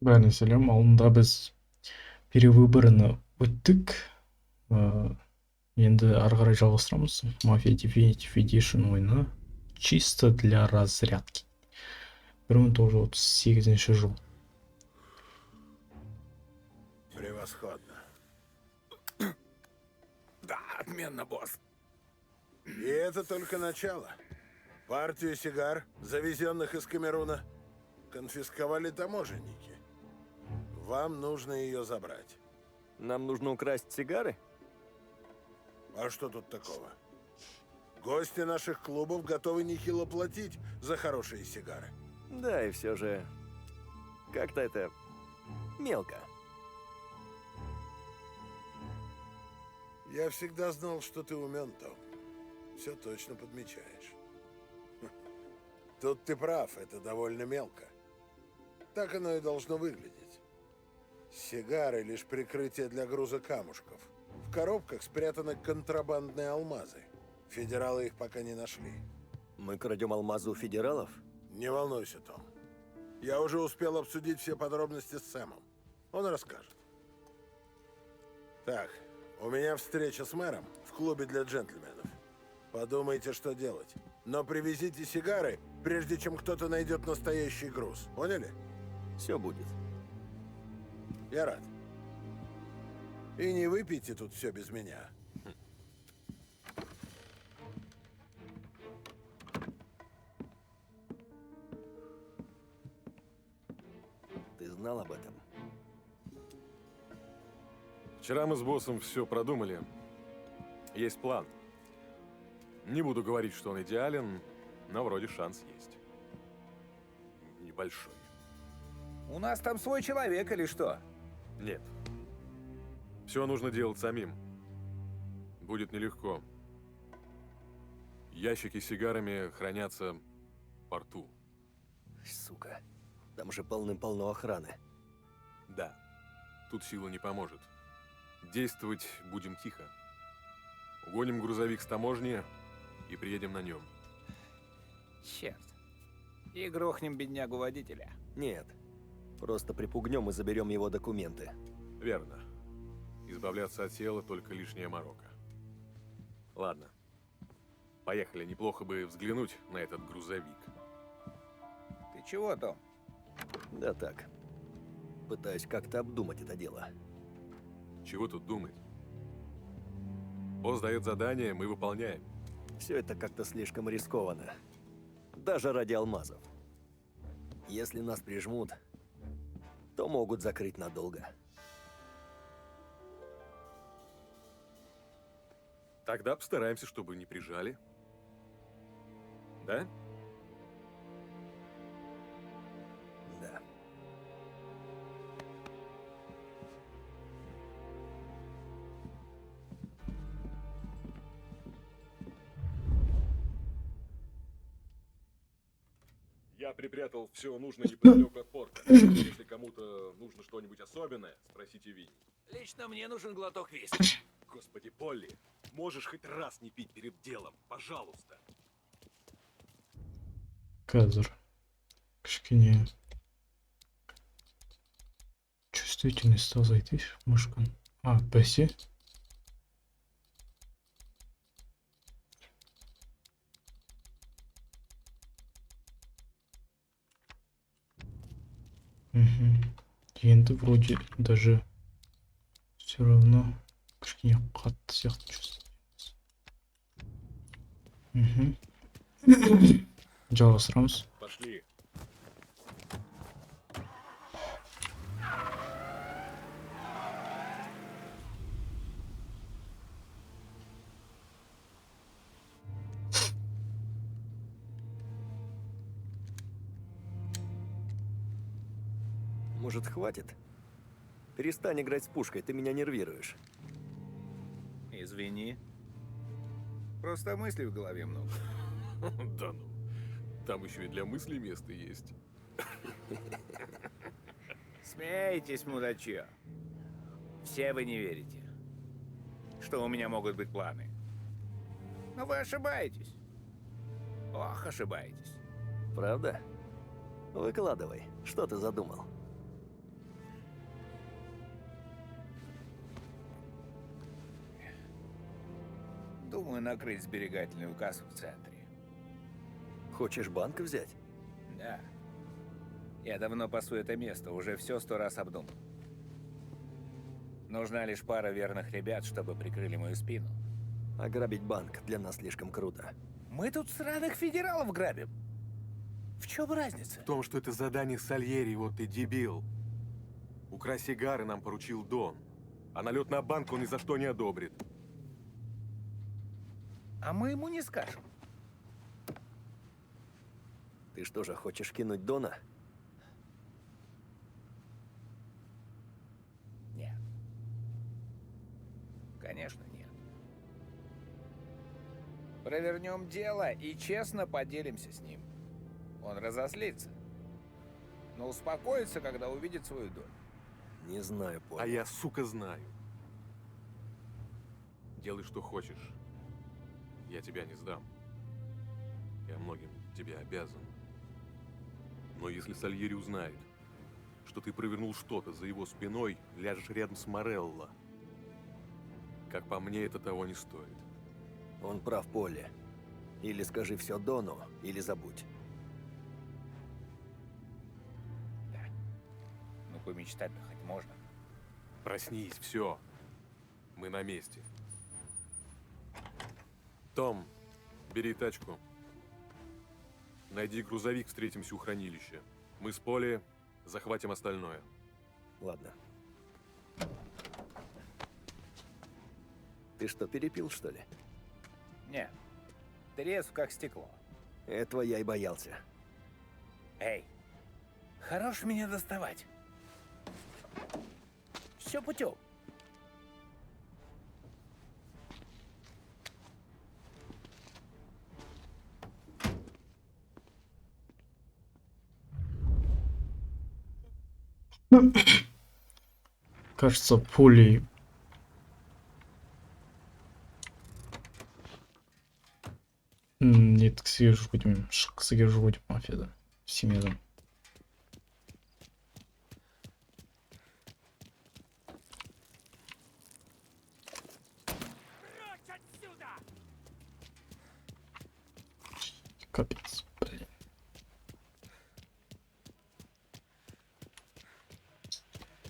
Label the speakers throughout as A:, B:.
A: Бәріне сәлем. Алдында біз перевыборыны өттік. Э, Енді ары қарай жалғастырамыз. Mafia Definitive Edition ойыны чисто для разрядки. 1938 жыл.
B: Превосходно.
C: Да, отменно, босс.
B: И это только начало. Партию сигар, завезенных из Камеруна, конфисковали таможенники. Вам нужно ее забрать.
D: Нам нужно украсть сигары?
B: А что тут такого? Гости наших клубов готовы нехило платить за хорошие сигары.
D: Да, и все же... Как-то это... мелко.
B: Я всегда знал, что ты умен, Том. Все точно подмечаешь. Тут ты прав, это довольно мелко. Так оно и должно выглядеть. Сигары — лишь прикрытие для груза камушков. В коробках спрятаны контрабандные алмазы. Федералы их пока не нашли.
D: Мы крадем алмазы у федералов?
B: Не волнуйся, Том. Я уже успел обсудить все подробности с Сэмом. Он расскажет. Так, у меня встреча с мэром в клубе для джентльменов. Подумайте, что делать. Но привезите сигары, прежде чем кто-то найдет настоящий груз. Поняли?
D: Все будет.
B: Я рад. И не выпейте тут все без меня.
D: Ты знал об этом?
C: Вчера мы с боссом все продумали. Есть план. Не буду говорить, что он идеален, но вроде шанс есть. Небольшой.
E: У нас там свой человек или что?
C: Нет. Все нужно делать самим. Будет нелегко. Ящики с сигарами хранятся в порту.
D: Сука. Там же полным-полно охраны.
C: Да. Тут сила не поможет. Действовать будем тихо. Угоним грузовик с таможни и приедем на нем.
E: Черт. И грохнем беднягу водителя.
D: Нет. Просто припугнем и заберем его документы.
C: Верно. Избавляться от тела только лишняя морока. Ладно. Поехали. Неплохо бы взглянуть на этот грузовик.
E: Ты чего, Том?
D: Да так. Пытаюсь как-то обдумать это дело.
C: Чего тут думать? Босс дает задание, мы выполняем.
D: Все это как-то слишком рискованно. Даже ради алмазов. Если нас прижмут, то могут закрыть надолго.
C: Тогда постараемся, чтобы не прижали. Да?
D: Да.
C: Я припрятал все нужное неподалеку от порта. Если кому-то нужно что-нибудь особенное, спросите Винни.
E: Лично мне нужен глоток виски.
C: Господи, Полли, можешь хоть раз не пить перед делом, пожалуйста.
A: Қазір кішкене чувствительность азайтайыншы мышканы. Бәсе. Енді вроде даже все равно кішкене қатты сияқты чувствуется. Жалғастырамыз.
C: Пошли.
D: Может, хватит? Перестань играть с пушкой, ты меня нервируешь.
E: Извини. Просто мыслей в голове много.
C: Да ну, там еще и для мыслей место есть.
E: Смейтесь, мудачье. Все вы не верите, что у меня могут быть планы. Но вы ошибаетесь. Ох, ошибаетесь.
D: Правда? Выкладывай, что ты задумал?
E: Думаю, накрыть сберегательную кассу в центре.
D: Хочешь банк взять?
E: Да. Я давно пасу это место, уже все 100 раз обдумал. Нужна лишь пара верных ребят, чтобы прикрыли мою спину.
D: Ограбить банк для нас слишком круто.
E: Мы тут сраных федералов грабим. В чем разница?
C: В том, что это задание Сальери, вот ты дебил. Украсть сигары нам поручил Дон. А налет на банк он ни за что не одобрит.
E: А мы ему не скажем.
D: Ты что же, хочешь кинуть Дона?
E: Нет. Конечно, нет. Провернем дело и честно поделимся с ним. Он разозлится. Но успокоится, когда увидит свою долю.
D: Не знаю, понял.
C: А я, сука, знаю. Делай, что хочешь. Я тебя не сдам. Я многим тебе обязан. Но если Сальери узнает, что ты провернул что-то за его спиной, ляжешь рядом с Морелло. Как по мне, это того не стоит.
D: Он прав, Полли. Или скажи все Дону, или забудь.
E: Да. Ну, помечтать-то хоть можно.
C: Проснись, все. Мы на месте. Том, бери тачку. Найди грузовик, встретимся у хранилища. Мы с Полли захватим остальное.
D: Ладно. Ты что, перепил, что ли?
E: Нет. Трезв, как стекло.
D: Этого я и боялся.
E: Эй, хорош меня доставать. Все путем.
A: Кажется, Полли... Нет, кісіге жүріп кетемін. Шыққысы келіп жүріп кетіп мафияда. Семьядан. Капец, блин.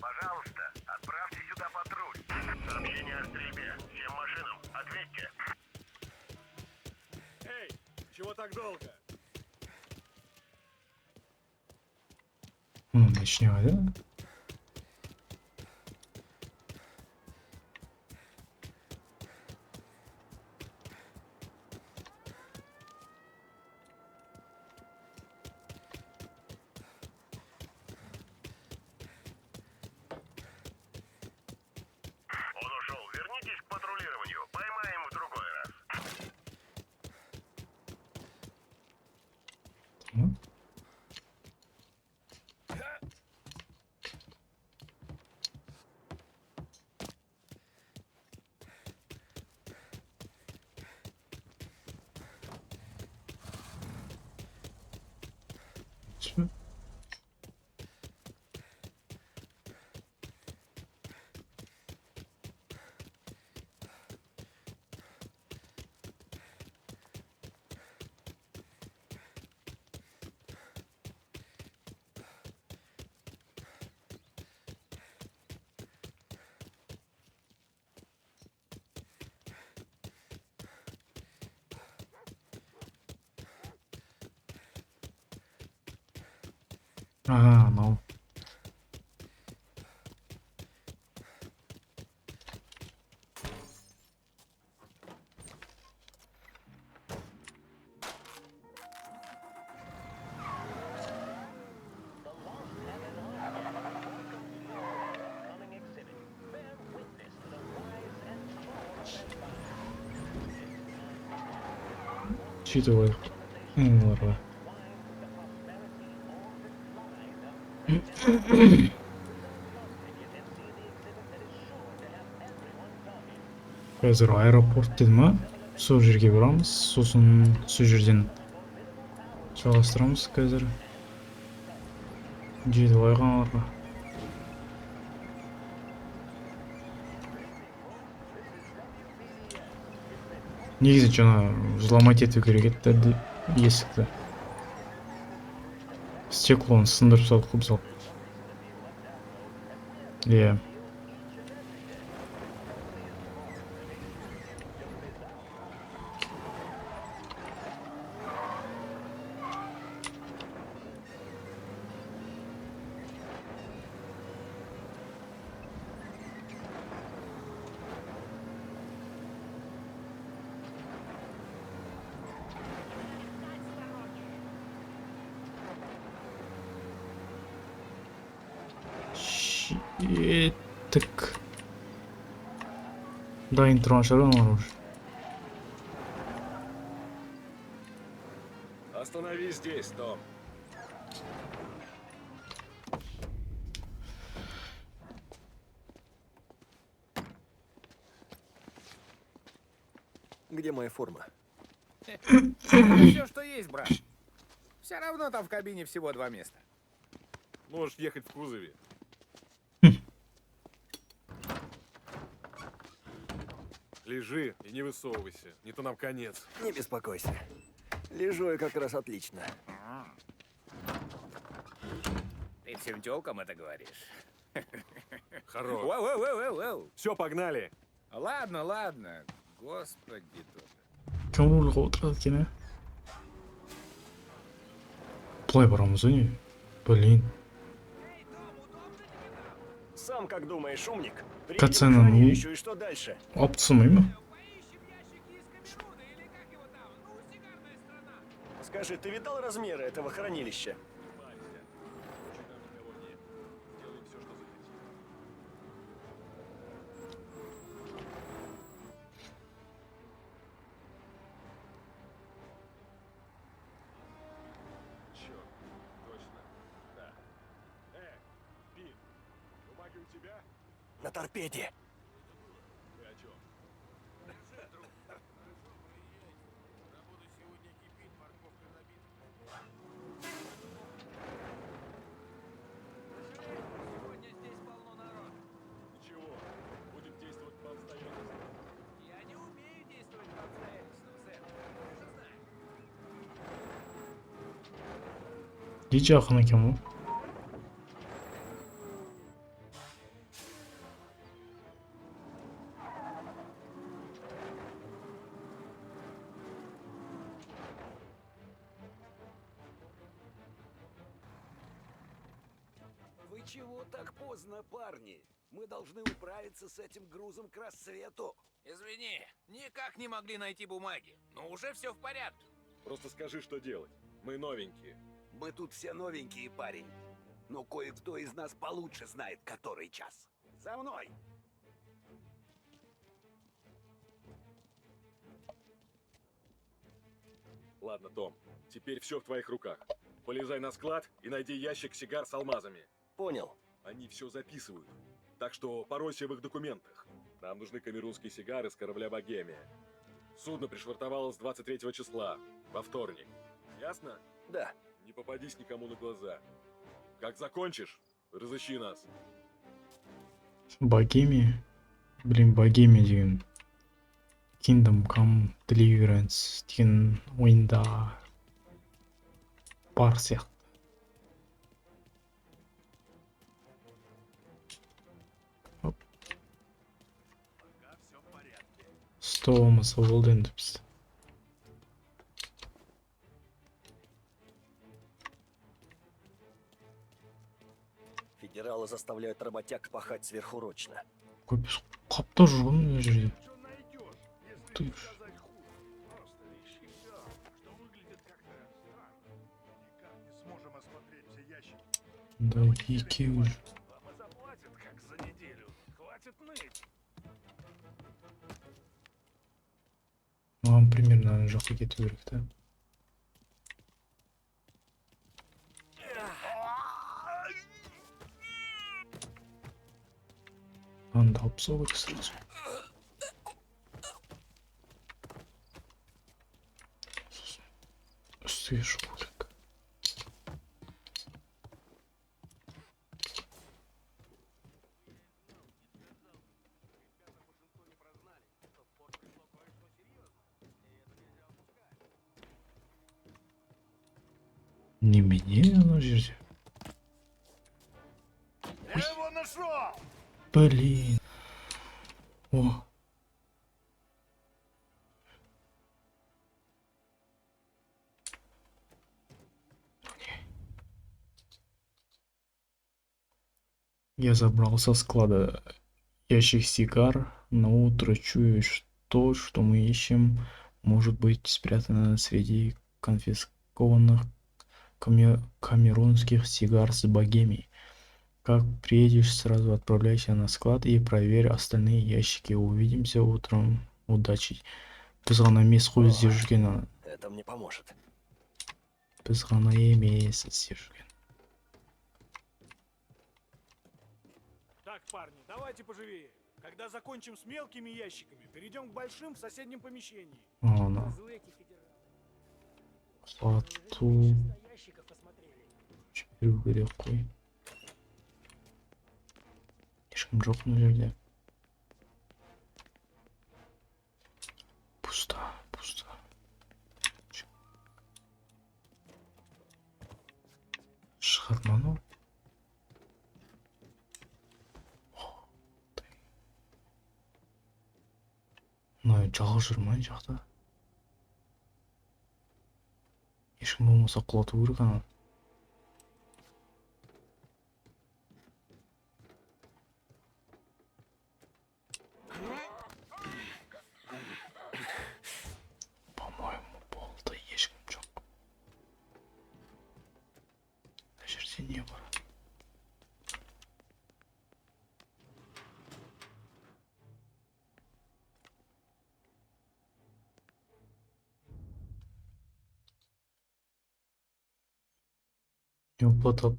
F: Пожалуйста, отправьте сюда патруль. Сообщение о стрельбе. Всем машинам. Ответьте.
C: Эй, чего так долго?
A: Ночневая, да?
F: Он ушел. Вернитесь к патрулированию. Поймаем в другой раз.
A: Ну. Чё? Ага, ну. Учитывая ларва. Қазір аэропорт деді ма? Сол жерге барамыз, сосын сол жерден жалғастырамыз қазір. Жетібай қалаларға. негізі жаңа взломать ету керек еді де есікті. Стеклоны сындырып салып қойып салып. Иә. Шеттік. Дайын тұрған шығар аналар уже.
G: Остановись здесь, Том.
D: Где моя форма?
E: Все, что есть, брат. Все равно там в кабине всего 2 места.
C: Можешь ехать в кузове. Лежи и не высовывайся, не то нам конец.
D: Не беспокойся. Лежу я как раз отлично.
E: Ты всем тёлкам это говоришь?
C: Хорош.
E: Воу-воу-воу-воу-воу.
C: Все, погнали.
E: Ладно, ладно. Господи тоже.
A: Кім рөлға отырады екен, Былай барамыз ғой не? Блин.
G: Сам как думаешь, умник?
A: Катсцена,
G: Приедем к
A: ну.
G: хранилищу, и что дальше?
A: Алып тастамай ма?
G: Скажи, ты видал размеры этого хранилища?
C: Черт, точно. Да. Пит, бумаги у тебя?
G: На торпеде.
C: Ты о чем? Ничего, будем действовать по обстоятельствам.
E: Я не умею действовать по обстоятельствам, Сэм. Ты же знаешь.
A: Не жақын екен ғой.
H: Вы чего так поздно, парни? Мы должны управиться с этим грузом к рассвету.
E: Извини, никак не могли найти бумаги. Но уже все в порядке.
C: Просто скажи, что делать. Мы новенькие.
H: Мы тут все новенькие, парень. Но кое-кто из нас получше знает, который час. За мной!
C: Ладно, Том, теперь все в твоих руках. Полезай на склад и найди ящик сигар с алмазами.
G: Понял.
C: Они все записывают. Так что поройся в их документах. Нам нужны камерунские сигары с корабля «Богемия». Судно пришвартовалось 23 числа, во вторник. Ясно?
G: Да.
C: Не попадись никому на глаза. Как закончишь, разыщи нас.
A: Богемия. Блин, Богемия деген. Kingdom Come Deliverance деген ойында бар сияқты. Оп. 100 болмаса болды енді біз.
D: Федералы заставляют работяг пахать сверхурочно.
A: Көпес қапта жүр ғой мына жерде.
F: Что найдешь, если
A: Ты
F: не
A: ж.
F: сказать хуже? Просто ищи все, что выглядит как-то странно. Никак не сможем осмотреть все ящики.
A: Да екеуі жүр.
F: Вам заплатят, как за неделю. Хватит ныть.
A: Маған примерно ана жаққа кету керек та. Анда алып тастау керек сразу. Үстіге шығу керек. Немене ана жерде?
H: Я его нашел!
A: Блин. О. Я забрал со склада ящик сигар. На утро чую, что мы ищем, может быть спрятано среди конфискованных камерунских сигар с Богемии. Как приедешь, сразу отправляйся на склад и проверь остальные ящики. Увидимся утром. Удачи. Біз ғана емес қой іздеп жүрген ана.
G: Это мне поможет.
A: Біз ғана емес іздеп жүрген.
I: Так, парни, давайте поживее. Когда закончим с мелкими ящиками, перейдем к большим в соседнем помещении.
A: Ана. Сату. Жіберу керек қой. Ешкім жоқ мына жерде. Пусто. Шығарманы. Мына жалғыз жүр ма жақта? Ешкім болмаса құлату керек ана. По-моему, болды, ешкім жоқ. Мына жерде не бар? Не оплата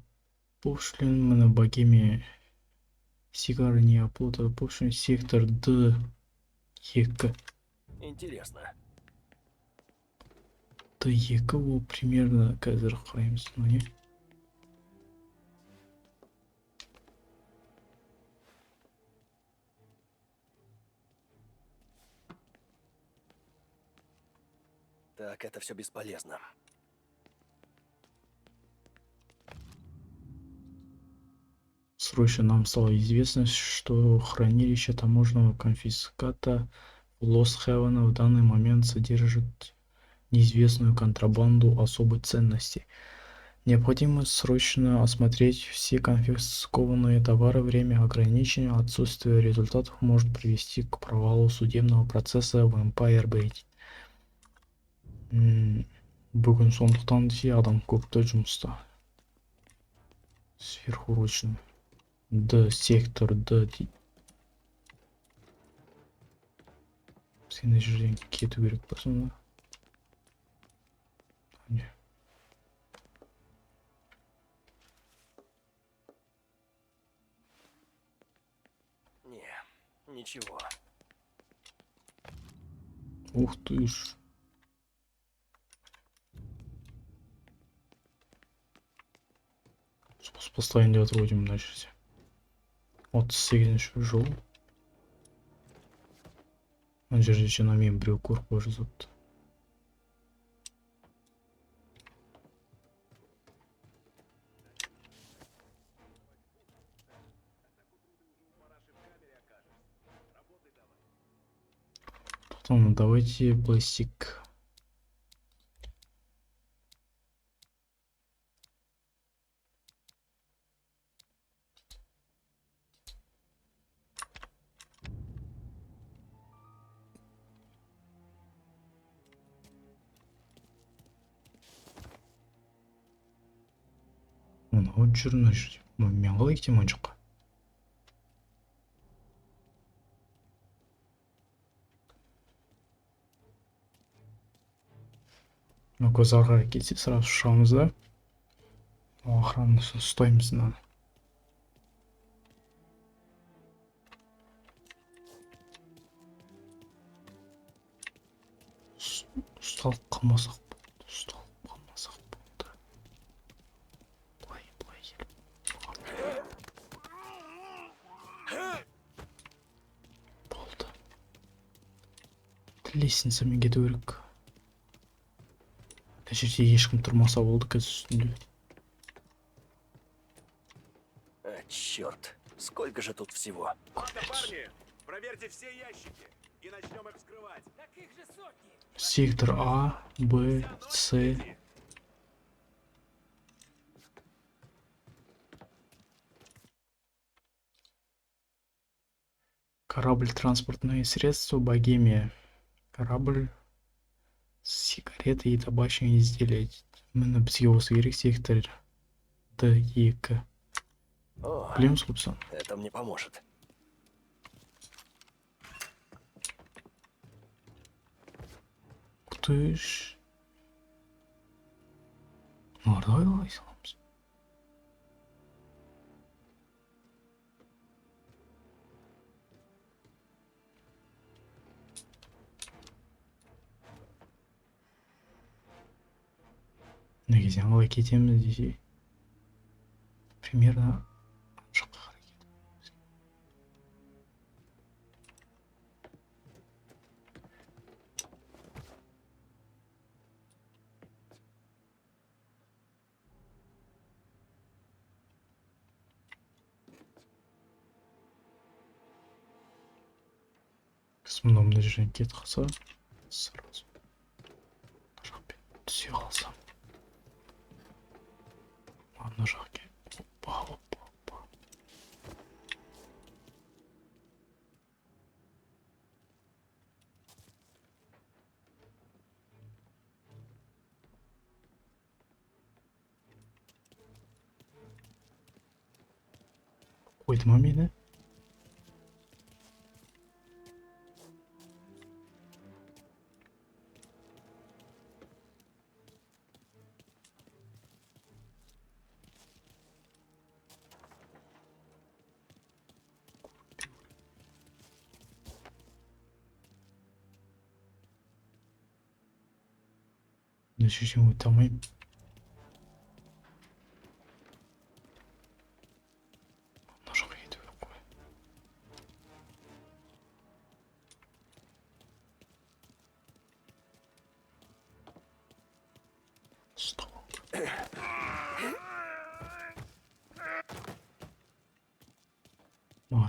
A: пошлин на Богемия. Сигары не оплата пошлин. Сектор Д. Ек.
G: Интересно.
A: Д екі ол примерно қазір қараймыз, но не?
G: Так, это все бесполезно.
A: Срочно нам стало известно, что хранилище таможенного конфиската в Лос-Хевена в данный момент содержит неизвестную контрабанду особой ценности. Необходимо срочно осмотреть все конфискованные товары. Время ограничения, отсутствие результатов может привести к провалу судебного процесса в Empire Bay. Бүгін сондықтан десе адам көпті жұмыста. Сверхурочно. Д, сектор Д дейді. Сені жерден кету керек па сонда? Не.
G: Не, ничего.
A: Ух ты ж. Спасибо, деп отыр ғой деймін мына жерде. 38-ші жол. Мына жерде жаңа мен біреу көріп қойып жазыпты. Потом давайте пластик. Мынау жүр мына жерде. Мен қалай кетемін ана жаққа? көз ары қарай кетсе сразу шығамыз да. Охраны ұстаймыз мынаны. Ұсталып қалмасақ болды. Ұсталып қалмасақ болды. Былай болды. Лестницамен кету керек. Мына жерде ешкім тұрмаса болды қазір үстінде.
G: Черт, сколько же тут всего?
H: Ладно, парни, проверьте все ящики и начнем их вскрывать.
A: Сектор А, Б, С. Корабль, транспортные средства, Богемия. Корабль, сигареты и табачные изделия. Міне бізге осы керек сектор Д2.
G: О,
A: Білеміз қопсан.
G: это мне поможет.
A: Күтіш. Нарды айлай саламыз. Негізі аңғай кетеміз десе. Примерно жаққа қарай кетеміз. Мына мына жерден кетіп қалса сразу мына жақпен түсе қалсам ана жаққа опа. Қойды ма мені? Мына жерден өте алмаймын. Мына жаққа кету керек қой.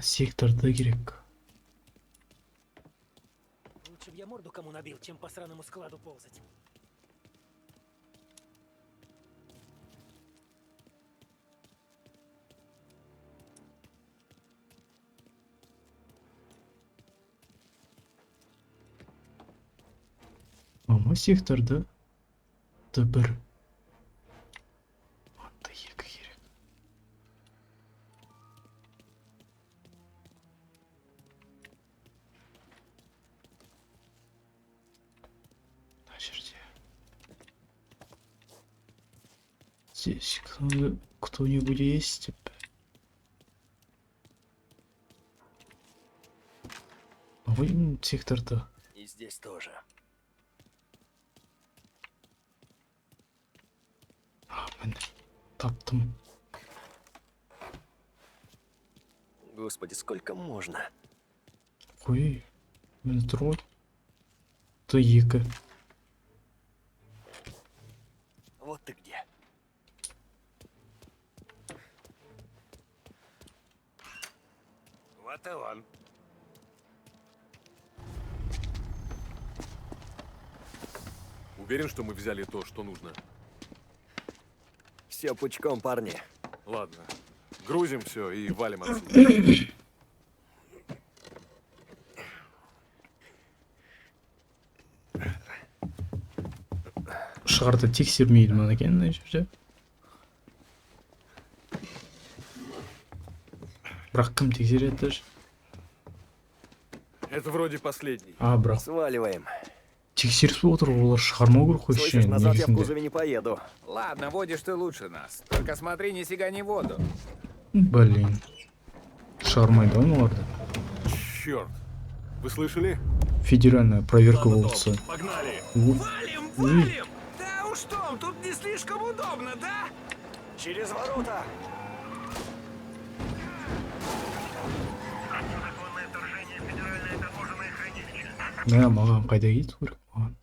A: Секторда керек.
J: Лучше б я морду кому набил, чем по сраному складу ползать.
A: Мама секторда Д1. Д2 керек. Мына жерде. Здесь кто-нибудь есть? Вы сектор-то.
G: И здесь тоже.
A: Міне таптым.
G: Господи, сколько можно?
A: Ой, мені тұр ғой. Д2.
G: Вот ты где.
H: Вот и он.
C: Уверен, что мы взяли то, что нужно?
D: Все пучком, парни.
C: Ладно. Грузим все и валим отсюда.
A: Шығарды тексермейді ма екен мына жерде? Бірақ кім тексереді даже?
C: Это вроде последний.
A: Бірақ
D: Сваливаем.
A: тексеріп отыр ғой, олар шығармау керек қой
D: Слышишь, назад я в
A: негізінде.
D: кузове не поеду.
E: Ладно, водишь ты лучше нас. Только смотри, не сигани воду.
A: Блин. Шығармайды ғой оларды.
C: Черт. Вы слышали?
A: Федеральная проверка
C: Ладно,
A: болса.
C: Том, погнали.
E: Валим! Да уж, Том, тут не слишком удобно, да?
G: Через ворота!
F: Незаконное вторжение в федеральное таможенное хранилище.
A: Да, маған қайда кету керек маған?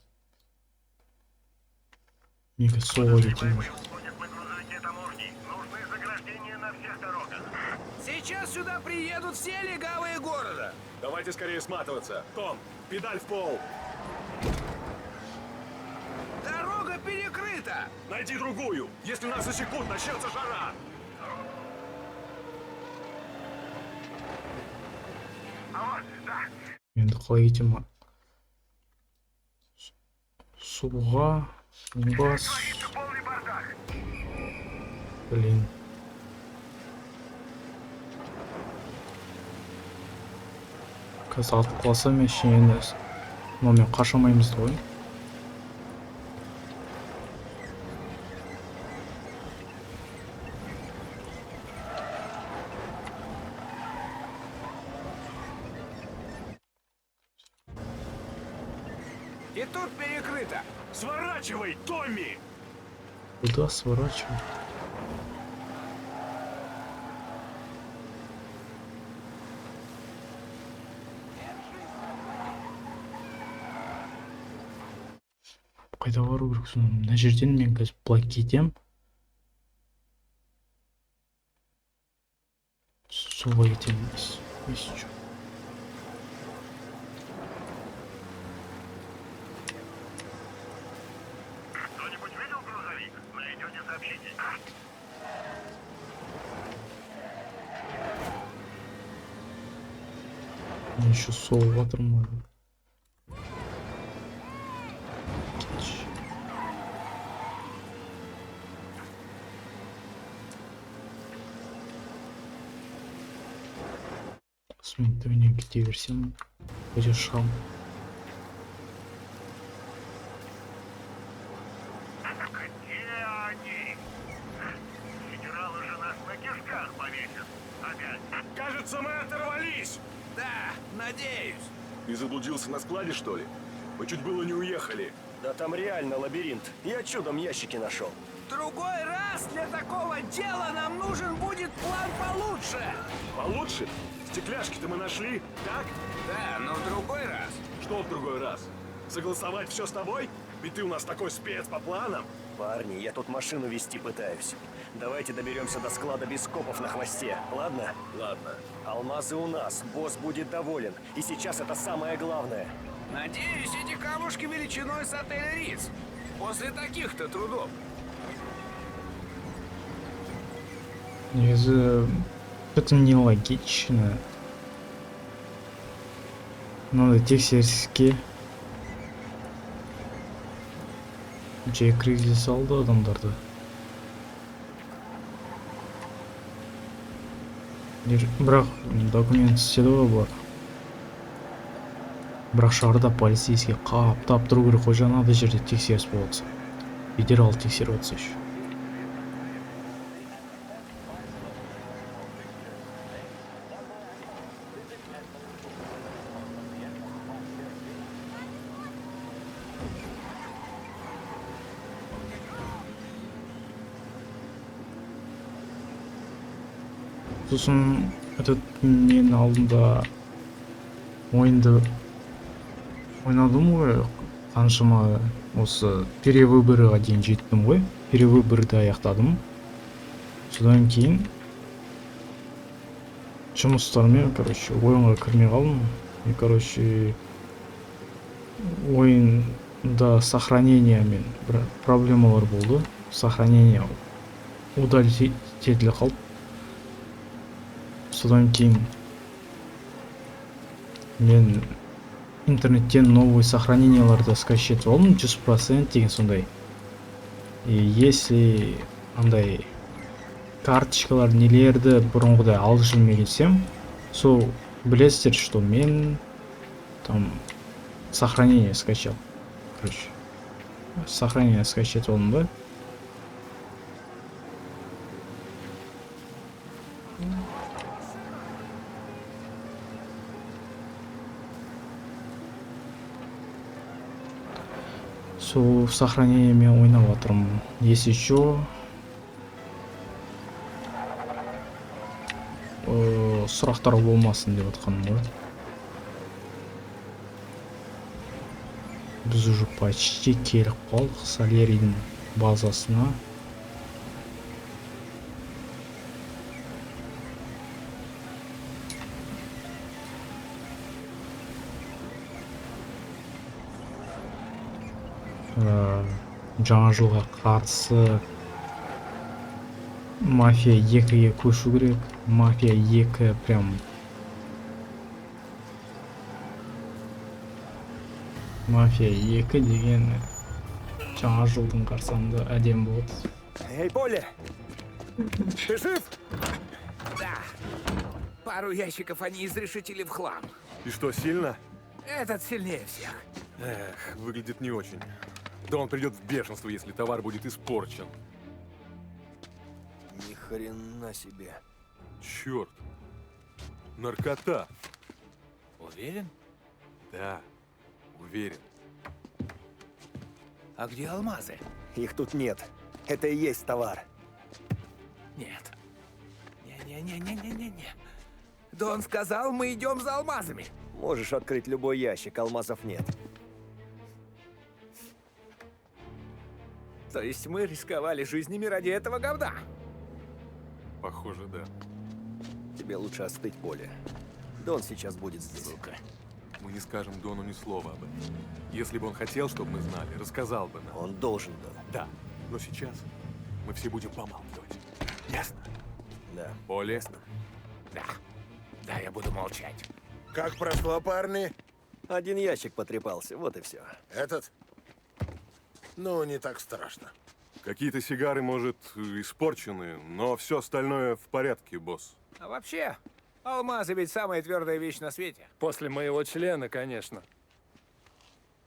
A: Неге солға кетемін.
F: Ходят на грузовике таможни. Нужны заграждения на всех дорогах.
E: Сейчас сюда приедут все легавые города.
C: Давайте скорее сматываться. Том, педаль в пол.
E: Дорога перекрыта.
C: Найди другую. Если нас засекут, начнется жара.
A: Енді қалай кетемін? Суға, бас.
F: Полный бардак.
A: Блин. Қазір атып қалсам енді мынамен қашамаймыз ғой.
E: И тут перекрыто.
C: Сворачивай, Томми!
A: Куда сворачивать? Қайда бару керек соны? Мына жерден мен қазір былай кетем. Солға кетем емес.
F: Кто-нибудь видел грузовик? Найдете, сообщите.
A: Мен еще солға тұрмын. Мен төмен кете берсем, көже шығам.
F: Где они? Федералы же нас на кишках повесят. Опять.
C: Кажется, мы оторвались.
E: Да, надеюсь.
C: Ты заблудился на складе, что ли? Мы чуть было не уехали.
G: Да там реально лабиринт. Я чудом ящики нашел.
E: В другой раз для такого дела нам нужен будет план получше.
C: Получше? Стекляшки-то мы нашли, так?
E: Да, но в другой раз.
C: Что в другой раз? Согласовать все с тобой? Ведь ты у нас такой спец по планам.
G: Парни, я тут машину вести пытаюсь. Давайте доберемся до склада без копов на хвосте, ладно?
C: Ладно.
G: Алмазы у нас, босс будет доволен. И сейчас это самое главное.
E: Надеюсь, эти камушки величиной с отеля Риц. После таких-то трудов.
A: Негізі это нелогично. Надо тексеріске жай кіргізе салды адамдарды. Бірақ документ істеді ғой бар. Бірақ шарда полицейский қаптап тұру керек қой, жаңағыдай жерде тексеріс болса. Федерал тексеріп отса еще. Сосын этот мен алдында ойынды ойнадым ғой, қаншама осы перевыборға дейін жеттім ғой, перевыборды аяқтадым. Содан кейін жұмыстармен, ойынға кірмей қалдым. И, ойында сохранениемен бір проблемалар болды. Сохранение удалить етілі қалды. Содан кейін мен интернеттен новый сохраненияларды скачать алдым, 100% деген сондай. И если андай карточкалар нелерді бұрынғыдай алып жүрмегенсем, сол білесіздер, что мен там сохранение скачал. Сохранение скачать алдым да. Сол сохранениемен ойнап жатырмын. Если что, сұрақтар болмасын деп жатқаным ғой. Біз уже почти келіп қалдық Сальеридің базасына. Жаңа жылға қатысы Мафия 2-ге көшу керек. Мафия 2 прям Мафия 2 деген жаңа жылдың қарсаңында әдем болады.
D: Эй, Поле! Ты жив?
E: Да. Пару ящиков они изрешетили в хлам.
C: И что, сильно?
E: Этот сильнее всех.
C: Эх, выглядит не очень. Да он придет в бешенство, если товар будет испорчен.
D: Ни хрена себе.
C: Черт. Наркота.
E: Уверен?
C: Да, уверен.
E: А где алмазы?
D: Их тут нет. Это и есть товар.
E: Нет. Не-не-не-не-не-не-не. Дон сказал, мы идем за алмазами.
D: Можешь открыть любой ящик, алмазов нет.
E: То есть мы рисковали жизнями ради этого говна?
C: Похоже, да.
D: Тебе лучше остыть, Поле. Дон сейчас будет здесь.
E: Сука.
C: Мы не скажем Дону ни слова об этом. Если бы он хотел, чтобы мы знали, рассказал бы нам.
D: Он должен был.
C: Да, но сейчас мы все будем помалкивать. Ясно?
D: Да.
C: Поле?
E: Да. Да, я буду молчать.
B: Как прошло, парни?
D: Один ящик потрепался, вот и все.
B: Этот? Ну, не так страшно.
C: Какие-то сигары, может, испорчены, но все остальное в порядке, босс.
E: А вообще, алмазы ведь самая твердая вещь на свете.
K: После моего члена, конечно.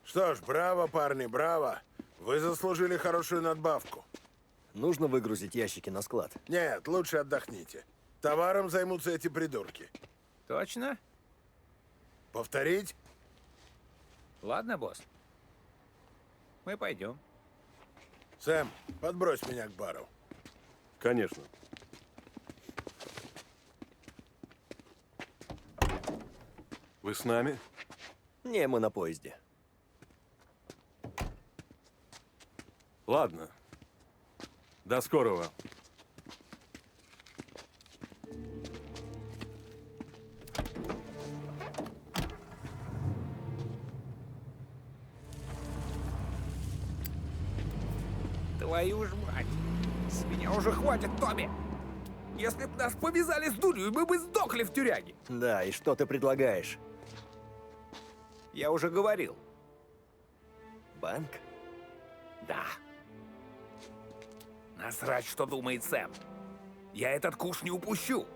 B: Что ж, браво, парни, браво. Вы заслужили хорошую надбавку.
D: Нужно выгрузить ящики на склад.
B: Нет, лучше отдохните. Товаром займутся эти придурки.
E: Точно?
B: Повторить?
E: Ладно, босс. Мы пойдем.
B: Сэм, подбрось меня к бару.
C: Конечно. Вы с нами?
D: Не, мы на поезде.
C: Ладно. До скорого.
E: Твою ж мать! С меня уже хватит, Томми! Если б нас повязали с дурью, мы бы сдохли в тюряге!
D: Да, и что ты предлагаешь?
E: Я уже говорил.
D: Банк?
E: Да. Насрать, что думает Сэм. Я этот куш не упущу.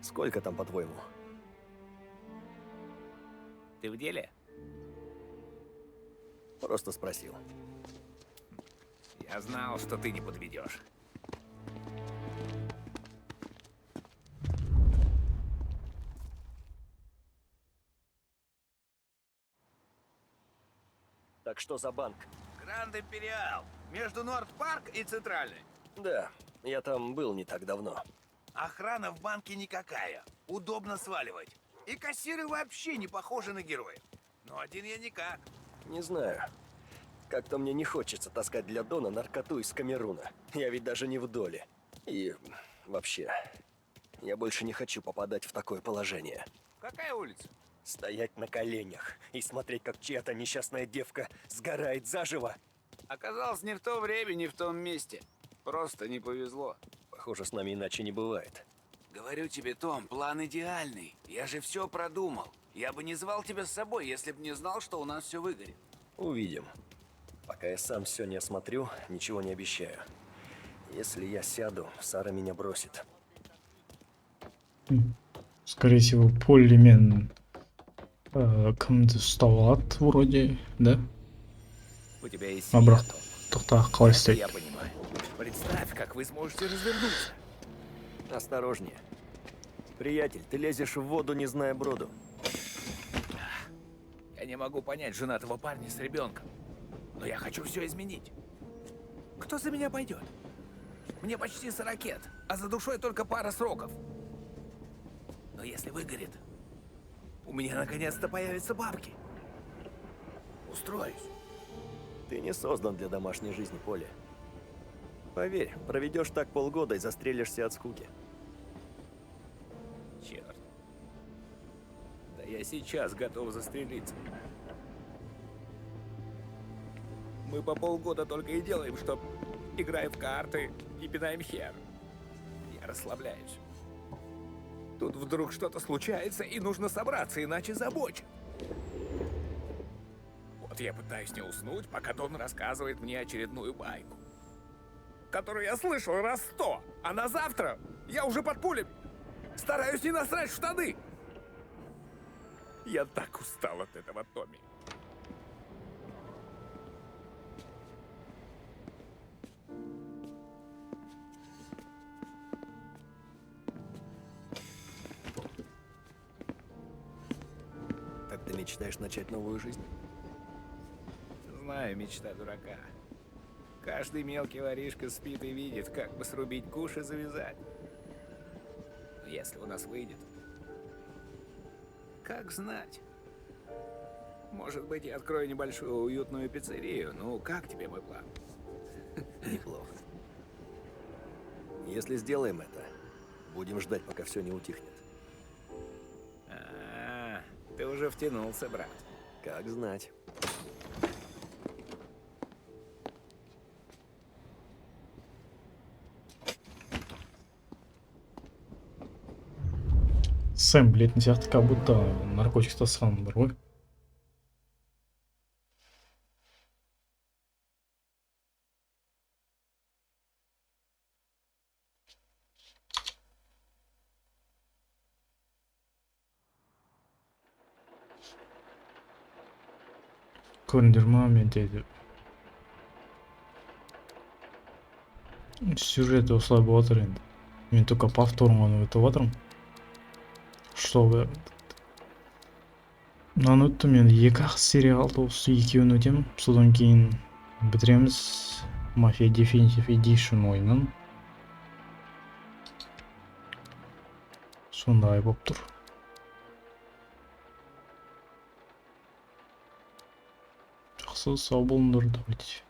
D: Сколько там, по-твоему?
E: Ты в деле?
D: Просто спросил.
E: Я знал, что ты не подведешь.
D: Так что за банк?
H: Гранд Империал. Между Норд-Парк и Центральной.
D: Да, я там был не так давно.
H: Охрана в банке никакая. Удобно сваливать. И кассиры вообще не похожи на героев. Но один я никак.
D: Не знаю. Как-то мне не хочется таскать для Дона наркоту из Камеруна. Я ведь даже не в доле. И вообще, я больше не хочу попадать в такое положение.
H: Какая улица?
D: Стоять на коленях и смотреть, как чья-то несчастная девка сгорает заживо.
H: Оказалось, не в то время, не в том месте. Просто не повезло.
D: Похоже, с нами иначе не бывает.
H: Говорю тебе, Том, план идеальный. Я же все продумал. Я бы не звал тебя с собой, если бы не знал, что у нас все выгорит.
D: Увидим. Пока я сам все не осмотрю, ничего не обещаю. Если я сяду, Сара меня бросит.
A: Скорее всего, Полли мен кімді ұстап алады вроде, да?
E: У тебя есть
A: А,
E: семья,
A: бірақ
E: Том.
A: тоқта қалай
E: Это я
A: істейді?
E: понимаю. Представь, как вы сможете развернуться.
D: Осторожнее. Приятель, ты лезешь в воду, не зная броду.
E: Я не могу понять женатого парня с ребенком. Но я хочу все изменить. Кто за меня пойдет? Мне почти 40 лет, а за душой только пара сроков. Но если выгорит, у меня наконец-то появятся бабки. Устроюсь.
D: Ты не создан для домашней жизни, Поли. Поверь, проведешь так полгода и застрелишься от скуки.
E: Черт. Да я сейчас готов застрелиться. Мы по полгода только и делаем, что играем в карты и пинаем хер. Я расслабляюсь. Тут вдруг что-то случается, и нужно собраться, иначе забочит. Вот я пытаюсь не уснуть, пока Дон рассказывает мне очередную байку, которую я слышал раз 100, а на завтра я уже под пулями. Стараюсь не насрать в штаны. Я так устал от этого, Томми.
D: Так ты мечтаешь начать новую жизнь?
E: Знаю, мечта дурака. Каждый мелкий воришка спит и видит, как бы срубить куш и завязать. Но если у нас выйдет, как знать? Может быть, я открою небольшую уютную пиццерию. Ну, как тебе мой план?
D: Неплохо. Если сделаем это, будем ждать, пока все не утихнет.
E: Ты уже втянулся, брат.
D: Как знать.
A: Сэм білетін сияқты, как будто наркотик тасыған бар ғой. Көріңдер ма, мен деді. Сюжет осылай болып жатыр енді. Мен только повторын ғана өтіп жатырмын. Чтобы мынаны өттім, енді 2-ақ серия қалды, осы екеуін өтемін. Содан кейін бітіреміз Mafia Definitive Edition ойынын. Сондай болып тұр. Жақсы, сау болыңдар, давайте.